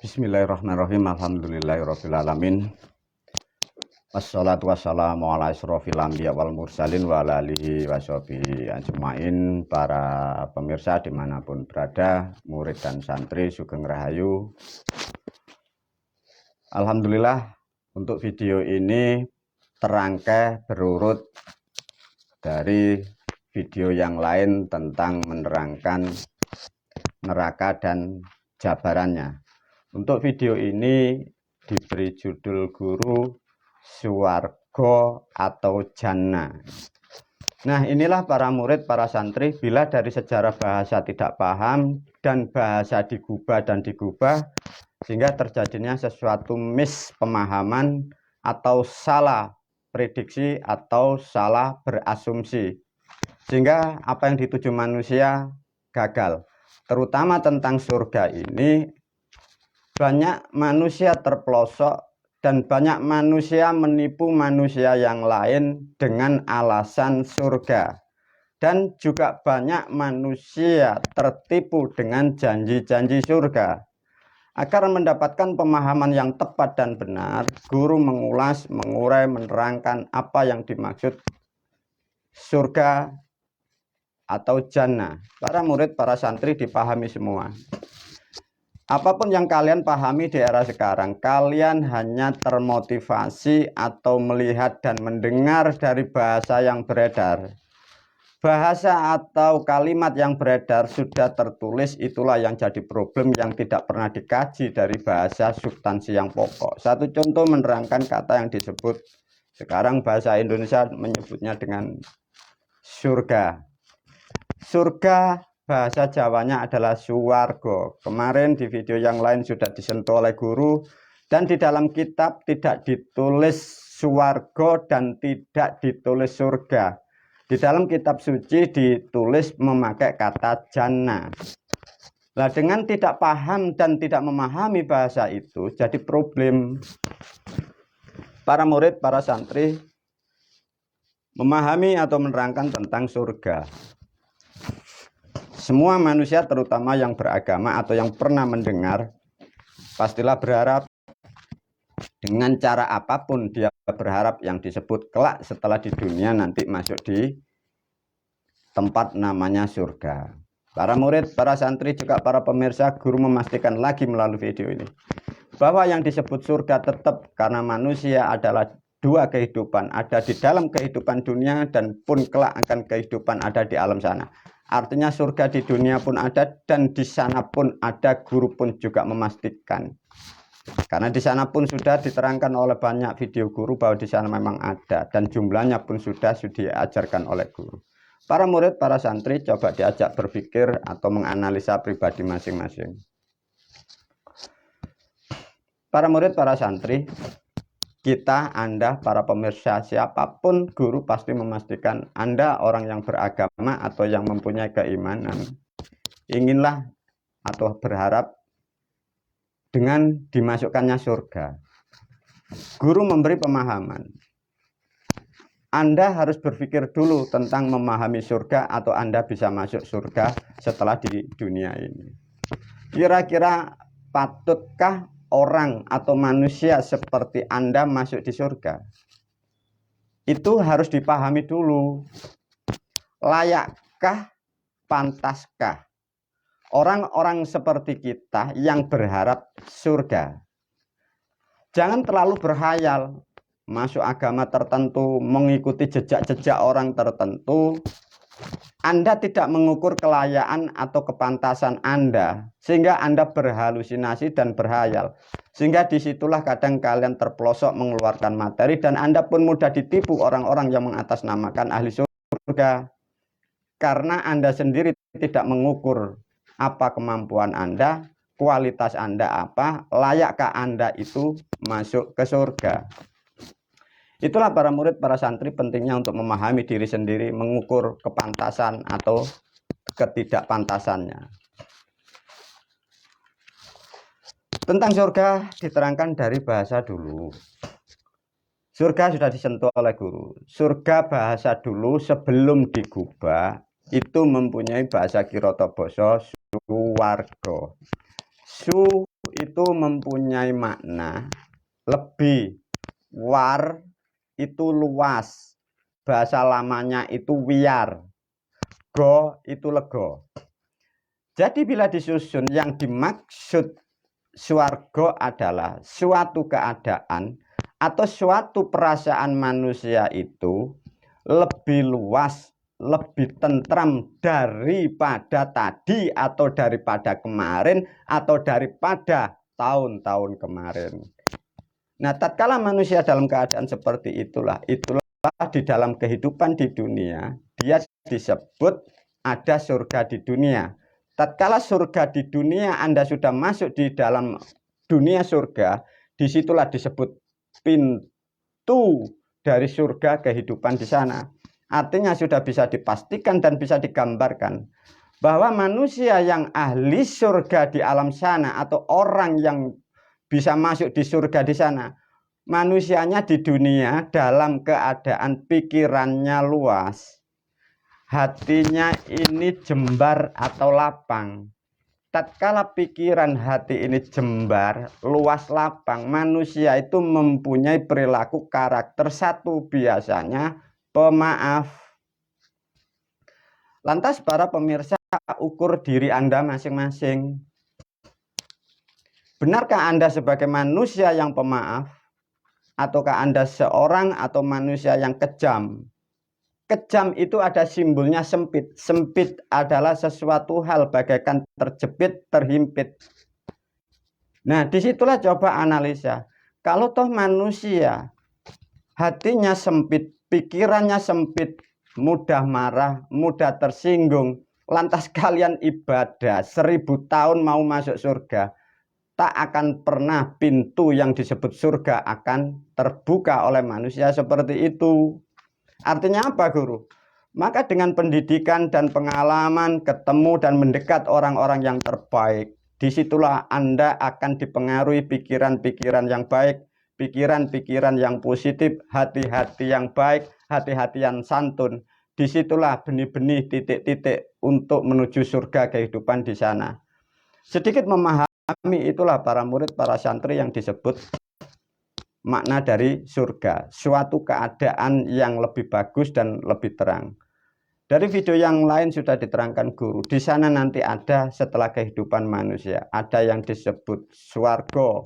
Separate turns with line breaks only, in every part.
Bismillahirrahmanirrahim. Alhamdulillahirrabbilalamin. Wassalatu wassalamu ala asyrofil anbiya wal mursalin wa ala alihi washabihi ajmain. Para pemirsa dimanapun berada, murid dan santri Sugeng Rahayu. Alhamdulillah, untuk video ini terangkai berurut dari video yang lain tentang menerangkan neraka dan jabarannya. Untuk video ini diberi judul guru Suwargo atau Jannah. Nah, inilah para murid, para santri, bila dari sejarah bahasa tidak paham dan bahasa digubah dan digubah, sehingga terjadinya sesuatu mispemahaman atau salah prediksi atau salah berasumsi, sehingga apa yang dituju manusia gagal. Terutama tentang surga ini, banyak manusia terpelosok dan banyak manusia menipu manusia yang lain dengan alasan surga. Dan juga banyak manusia tertipu dengan janji-janji surga. Agar mendapatkan pemahaman yang tepat dan benar, guru mengulas, mengurai, menerangkan apa yang dimaksud surga atau jannah. Para murid, para santri dipahami semua. Apapun yang kalian pahami di era sekarang, kalian hanya termotivasi atau melihat dan mendengar dari bahasa yang beredar. Bahasa atau kalimat yang beredar sudah tertulis, itulah yang jadi problem yang tidak pernah dikaji dari bahasa substansi yang pokok. Satu contoh menerangkan kata yang disebut, sekarang bahasa Indonesia menyebutnya dengan surga. Surga bahasa Jawanya adalah suwargo. Kemarin di video yang lain sudah disentuh oleh guru, dan di dalam kitab tidak ditulis suwargo dan tidak ditulis surga. Di dalam kitab suci ditulis memakai kata jannah. Nah, dengan tidak paham dan tidak memahami bahasa itu jadi problem. Para murid, para santri memahami atau menerangkan tentang surga. Semua manusia, terutama yang beragama atau yang pernah mendengar, pastilah berharap dengan cara apapun dia berharap yang disebut kelak setelah di dunia nanti masuk di tempat namanya surga. Para murid, para santri, juga para pemirsa, guru memastikan lagi melalui video ini bahwa yang disebut surga tetap karena manusia adalah dua kehidupan, ada di dalam kehidupan dunia dan pun kelak akan kehidupan ada di alam sana. Artinya surga di dunia pun ada dan di sana pun ada, guru pun juga memastikan. Karena di sana pun sudah diterangkan oleh banyak video guru bahwa di sana memang ada dan jumlahnya pun sudah diajarkan oleh guru. Para murid, para santri coba diajak berpikir atau menganalisa pribadi masing-masing. Para murid, para santri, kita, Anda, para pemirsa, siapapun, guru pasti memastikan Anda orang yang beragama atau yang mempunyai keimanan. Inginlah atau berharap dengan dimasukkannya surga. Guru memberi pemahaman. Anda harus berpikir dulu tentang memahami surga atau Anda bisa masuk surga setelah di dunia ini. Kira-kira patutkah orang atau manusia seperti Anda masuk di surga? Itu harus dipahami dulu. Layakkah, pantaskah orang-orang seperti kita yang berharap surga? Jangan terlalu berhayal masuk agama tertentu, mengikuti jejak-jejak orang tertentu. Anda tidak mengukur kelayakan atau kepantasan Anda, sehingga Anda berhalusinasi dan berhayal. Sehingga disitulah kadang kalian terpelosok mengeluarkan materi dan Anda pun mudah ditipu orang-orang yang mengatasnamakan ahli surga. Karena Anda sendiri tidak mengukur apa kemampuan Anda, kualitas Anda apa, layakkah Anda itu masuk ke surga. Itulah para murid, para santri pentingnya untuk memahami diri sendiri, mengukur kepantasan atau ketidakpantasannya. Tentang surga diterangkan dari bahasa dulu. Surga sudah disentuh oleh guru. Surga bahasa dulu sebelum digubah itu mempunyai bahasa Kiroto Basa suwargo. itu mempunyai makna lebih, war itu luas, bahasa lamanya itu wiar, go itu lego. Jadi bila disusun, yang dimaksud swarga adalah suatu keadaan atau suatu perasaan manusia itu lebih luas, lebih tentram daripada tadi atau daripada kemarin atau daripada tahun-tahun kemarin. Nah, tatkala manusia dalam keadaan seperti itulah di dalam kehidupan di dunia, dia disebut ada surga di dunia. Tatkala surga di dunia Anda sudah masuk di dalam dunia surga, disitulah disebut pintu dari surga kehidupan di sana. Artinya sudah bisa dipastikan dan bisa digambarkan bahwa manusia yang ahli surga di alam sana atau orang yang bisa masuk di surga di sana, manusianya di dunia dalam keadaan pikirannya luas, hatinya ini jembar atau lapang. Tatkala pikiran hati ini jembar, luas, lapang, manusia itu mempunyai perilaku karakter satu, biasanya pemaaf. Lantas para pemirsa, ukur diri Anda masing-masing. Benarkah Anda sebagai manusia yang pemaaf? Ataukah Anda seorang atau manusia yang kejam? Kejam itu ada simbolnya sempit. Sempit adalah sesuatu hal bagaikan terjepit, terhimpit. Nah, disitulah coba analisa. Kalau toh manusia hatinya sempit, pikirannya sempit, mudah marah, mudah tersinggung, lantas kalian ibadah 1000 tahun mau masuk surga, tak akan pernah pintu yang disebut surga akan terbuka oleh manusia seperti itu. Artinya apa, guru? Maka dengan pendidikan dan pengalaman, ketemu dan mendekat orang-orang yang terbaik, disitulah Anda akan dipengaruhi pikiran-pikiran yang baik, pikiran-pikiran yang positif, hati-hati yang baik, hati-hati yang santun. Disitulah benih-benih titik-titik untuk menuju surga kehidupan di sana. Sedikit memahami itulah para murid, para santri yang disebut makna dari surga, suatu keadaan yang lebih bagus dan lebih terang. Dari video yang lain sudah diterangkan guru, di sana nanti ada setelah kehidupan manusia, ada yang disebut swarga,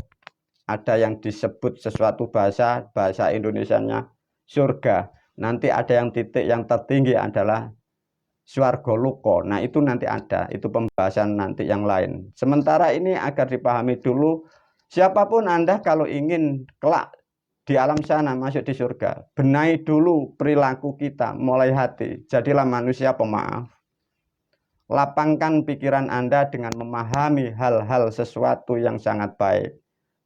ada yang disebut sesuatu bahasa Indonesianya surga. Nanti ada yang titik yang tertinggi adalah swarga luko. Nah, itu nanti ada, itu pembahasan nanti yang lain. Sementara ini agar dipahami dulu, siapapun Anda kalau ingin kelak di alam sana masuk di surga, benahi dulu perilaku kita mulai hati. Jadilah manusia pemaaf. Lapangkan pikiran Anda dengan memahami hal-hal sesuatu yang sangat baik.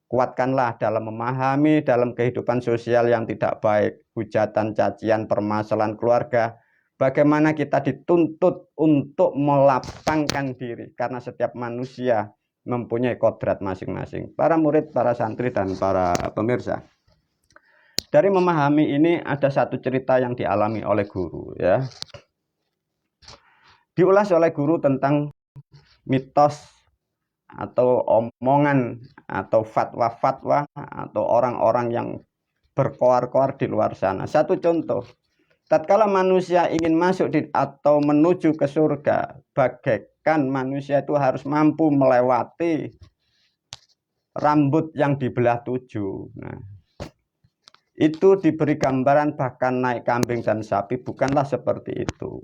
Kuatkanlah dalam memahami dalam kehidupan sosial yang tidak baik, hujatan, cacian, permasalahan keluarga. Bagaimana kita dituntut untuk melapangkan diri, karena setiap manusia mempunyai kodrat masing-masing. Para murid, para santri, dan para pemirsa, dari memahami ini ada satu cerita yang dialami oleh guru, ya. Diulas oleh guru tentang mitos atau omongan atau fatwa-fatwa atau orang-orang yang berkoar-koar di luar sana. Satu contoh, tatkala manusia ingin masuk atau menuju ke surga, bagaikan manusia itu harus mampu melewati rambut yang dibelah 7. Nah, itu diberi gambaran bahkan naik kambing dan sapi, bukanlah seperti itu.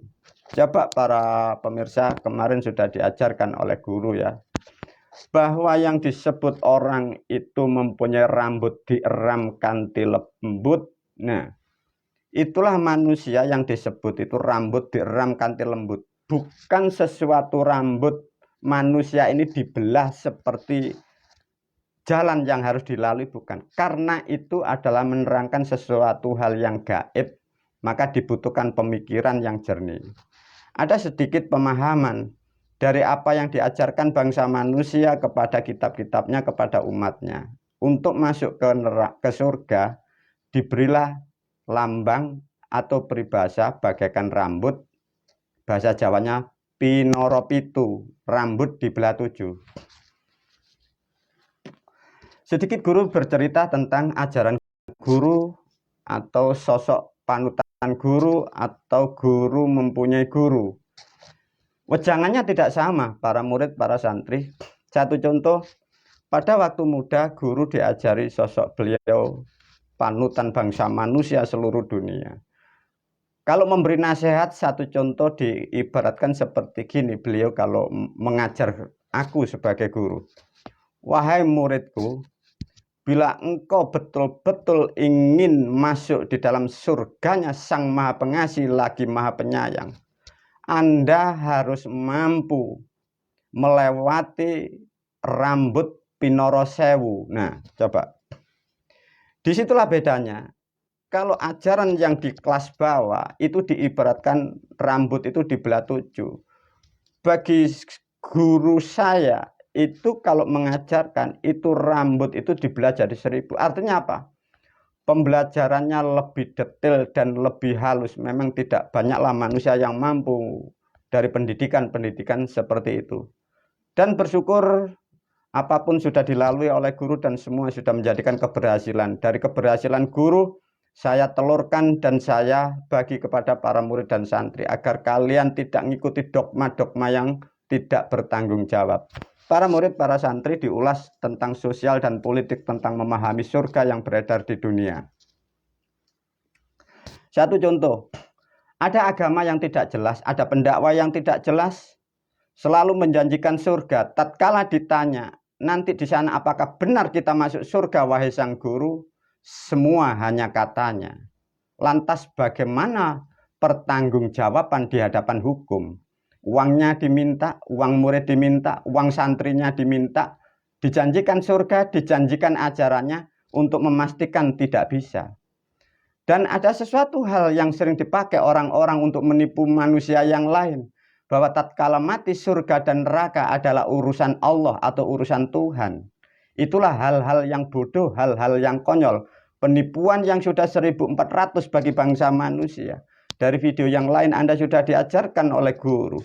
Coba para pemirsa, kemarin sudah diajarkan oleh guru, ya, bahwa yang disebut orang itu mempunyai rambut dieram kanthi lembut. Nah, itulah manusia yang disebut itu rambut dieram kanthi lembut. Bukan sesuatu rambut manusia ini dibelah seperti jalan yang harus dilalui, bukan. Karena itu adalah menerangkan sesuatu hal yang gaib, maka dibutuhkan pemikiran yang jernih. Ada sedikit pemahaman dari apa yang diajarkan bangsa manusia kepada kitab-kitabnya, kepada umatnya. Untuk masuk ke surga, diberilah lambang atau peribahasa bagaikan rambut, bahasa Jawanya pinoropitu, rambut dibelah 7. Sedikit guru bercerita tentang ajaran guru atau sosok panutan guru atau guru mempunyai guru. Wejangannya tidak sama para murid, para santri. Satu contoh, pada waktu muda guru diajari sosok beliau panutan bangsa manusia seluruh dunia. Kalau memberi nasihat, satu contoh diibaratkan seperti gini, beliau kalau mengajar aku sebagai guru. Wahai muridku, bila engkau betul-betul ingin masuk di dalam surganya Sang Maha Pengasih lagi Maha Penyayang, Anda harus mampu melewati rambut Pinoro Sewu. Nah, coba. Disitulah bedanya. Kalau ajaran yang di kelas bawah itu diibaratkan rambut itu dibelah 7. Bagi guru saya itu kalau mengajarkan itu rambut itu dibelah jadi 1000. Artinya apa? Pembelajarannya lebih detail dan lebih halus. Memang tidak banyaklah manusia yang mampu dari pendidikan-pendidikan seperti itu. Dan bersyukur apapun sudah dilalui oleh guru dan semua sudah menjadikan keberhasilan. Dari keberhasilan guru saya telurkan dan saya bagi kepada para murid dan santri agar kalian tidak mengikuti dogma-dogma yang tidak bertanggung jawab. Para murid, para santri diulas tentang sosial dan politik, tentang memahami surga yang beredar di dunia. Satu contoh, ada agama yang tidak jelas, ada pendakwa yang tidak jelas, selalu menjanjikan surga. Tatkala ditanya, nanti di sana apakah benar kita masuk surga wahai sang guru? Semua hanya katanya. Lantas bagaimana pertanggungjawaban di hadapan hukum? Uangnya diminta, uang murid diminta, uang santrinya diminta, dijanjikan surga, dijanjikan ajarannya untuk memastikan tidak bisa. Dan ada sesuatu hal yang sering dipakai orang-orang untuk menipu manusia yang lain, bahwa tatkala mati surga dan neraka adalah urusan Allah atau urusan Tuhan. Itulah hal-hal yang bodoh, hal-hal yang konyol, penipuan yang sudah 1400 bagi bangsa manusia. Dari video yang lain Anda sudah diajarkan oleh guru.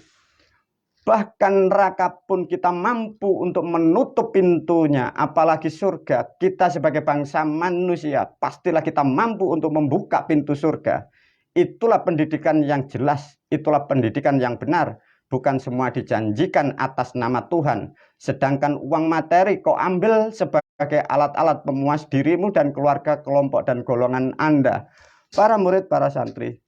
Bahkan neraka pun kita mampu untuk menutup pintunya, apalagi surga. Kita sebagai bangsa manusia, pastilah kita mampu untuk membuka pintu surga. Itulah pendidikan yang jelas, itulah pendidikan yang benar. Bukan semua dijanjikan atas nama Tuhan. Sedangkan uang materi kau ambil sebagai alat-alat pemuas dirimu dan keluarga, kelompok dan golongan Anda. Para murid, para santri,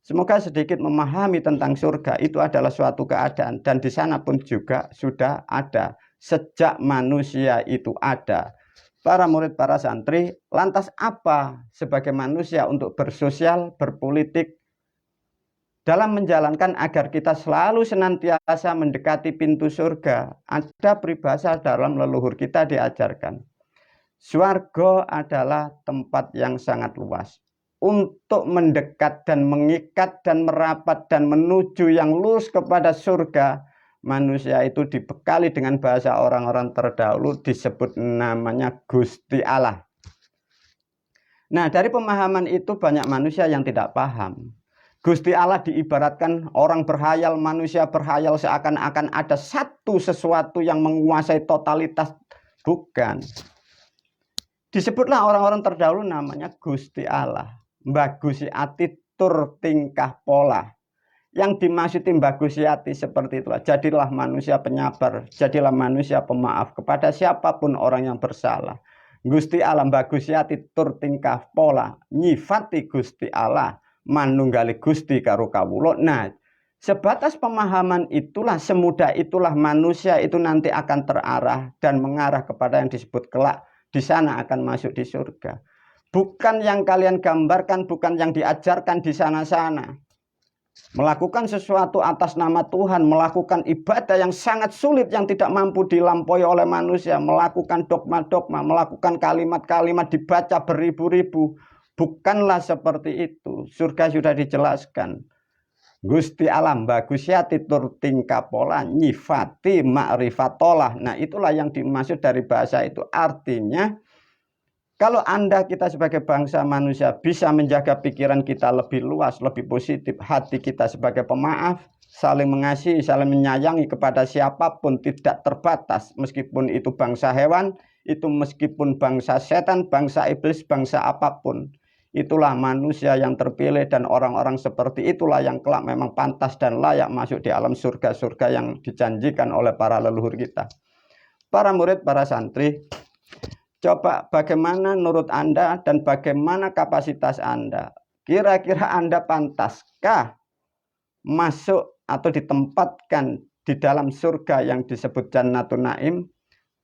semoga sedikit memahami tentang surga. Itu adalah suatu keadaan. Dan di sana pun juga sudah ada. Sejak manusia itu ada. Para murid, para santri, lantas apa sebagai manusia untuk bersosial, berpolitik, dalam menjalankan agar kita selalu senantiasa mendekati pintu surga? Ada peribahasa dalam leluhur kita diajarkan. Swarga adalah tempat yang sangat luas. Untuk mendekat dan mengikat dan merapat dan menuju yang lurus kepada surga, manusia itu dibekali dengan bahasa orang-orang terdahulu disebut namanya Gusti Allah. Nah, dari pemahaman itu banyak manusia yang tidak paham. Gusti Allah diibaratkan orang berhayal, manusia berhayal seakan-akan ada sesuatu yang menguasai totalitas. Bukan. Disebutlah orang-orang terdahulu namanya Gusti Allah. Mbagusi ati tur tingkah pola. Yang dimaksud mbagusi ati seperti itulah. Jadilah manusia penyabar, jadilah manusia pemaaf kepada siapapun orang yang bersalah. Gusti Allah mbagusi ati tur tingkah pola. Nyifati Gusti Allah manunggali Gusti karo kawula. Nah, sebatas pemahaman itulah, semudah itulah manusia itu nanti akan terarah dan mengarah kepada yang disebut kelak. Di sana akan masuk di surga. Bukan yang kalian gambarkan, bukan yang diajarkan di sana-sana. Melakukan sesuatu atas nama Tuhan, melakukan ibadah yang sangat sulit, yang tidak mampu dilampaui oleh manusia, melakukan dogma-dogma, melakukan kalimat-kalimat dibaca beribu-ribu. Bukanlah seperti itu. Surga sudah dijelaskan. Gusti alam bagusyati tur tingkah pola nyifati ma'rifatolah. Nah, itulah yang dimaksud dari bahasa itu. Artinya Kalau Anda, kita sebagai bangsa manusia bisa menjaga pikiran kita lebih luas, lebih positif, hati kita sebagai pemaaf, saling mengasihi, saling menyayangi kepada siapapun tidak terbatas, meskipun itu bangsa hewan, itu meskipun bangsa setan, bangsa iblis, bangsa apapun. Itulah manusia yang terpilih, dan orang-orang seperti itulah yang kelak memang pantas dan layak masuk di alam surga-surga yang dijanjikan oleh para leluhur kita. Para murid, para santri, coba bagaimana menurut Anda dan bagaimana kapasitas Anda? Kira-kira Anda pantaskah masuk atau ditempatkan di dalam surga yang disebut Jannatun Naim?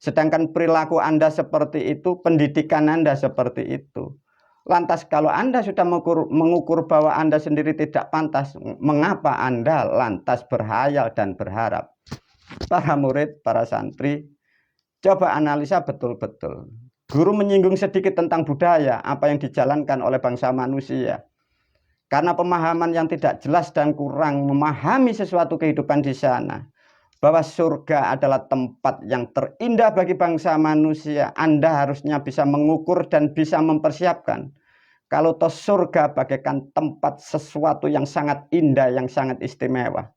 Sedangkan perilaku Anda seperti itu, pendidikan Anda seperti itu. Lantas kalau Anda sudah mengukur bahwa Anda sendiri tidak pantas, mengapa Anda lantas berhayal dan berharap? Para murid, para santri, coba analisa betul-betul. Guru menyinggung sedikit tentang budaya, apa yang dijalankan oleh bangsa manusia. Karena pemahaman yang tidak jelas dan kurang memahami sesuatu kehidupan di sana. Bahwa surga adalah tempat yang terindah bagi bangsa manusia. Anda harusnya bisa mengukur dan bisa mempersiapkan. Kalau toh surga bagaikan tempat sesuatu yang sangat indah, yang sangat istimewa.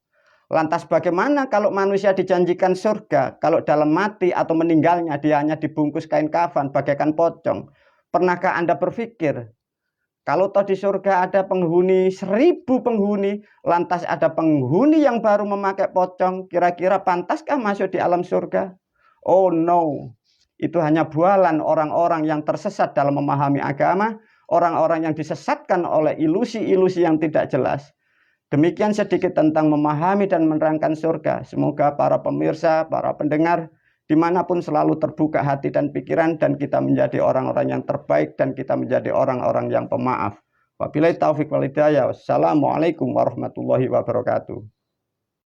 Lantas bagaimana kalau manusia dijanjikan surga, kalau dalam mati atau meninggalnya dia hanya dibungkus kain kafan bagaikan pocong? Pernahkah Anda berpikir, kalau toh di surga ada penghuni 1000 penghuni, lantas ada penghuni yang baru memakai pocong, kira-kira pantaskah masuk di alam surga? Oh no, itu hanya bualan orang-orang yang tersesat dalam memahami agama, orang-orang yang disesatkan oleh ilusi-ilusi yang tidak jelas. Demikian sedikit tentang memahami dan menerangkan surga. Semoga para pemirsa, para pendengar, dimanapun selalu terbuka hati dan pikiran, dan kita menjadi orang-orang yang terbaik, dan kita menjadi orang-orang yang pemaaf. Wabillahi taufiq wal hidayah. Wassalamualaikum warahmatullahi wabarakatuh.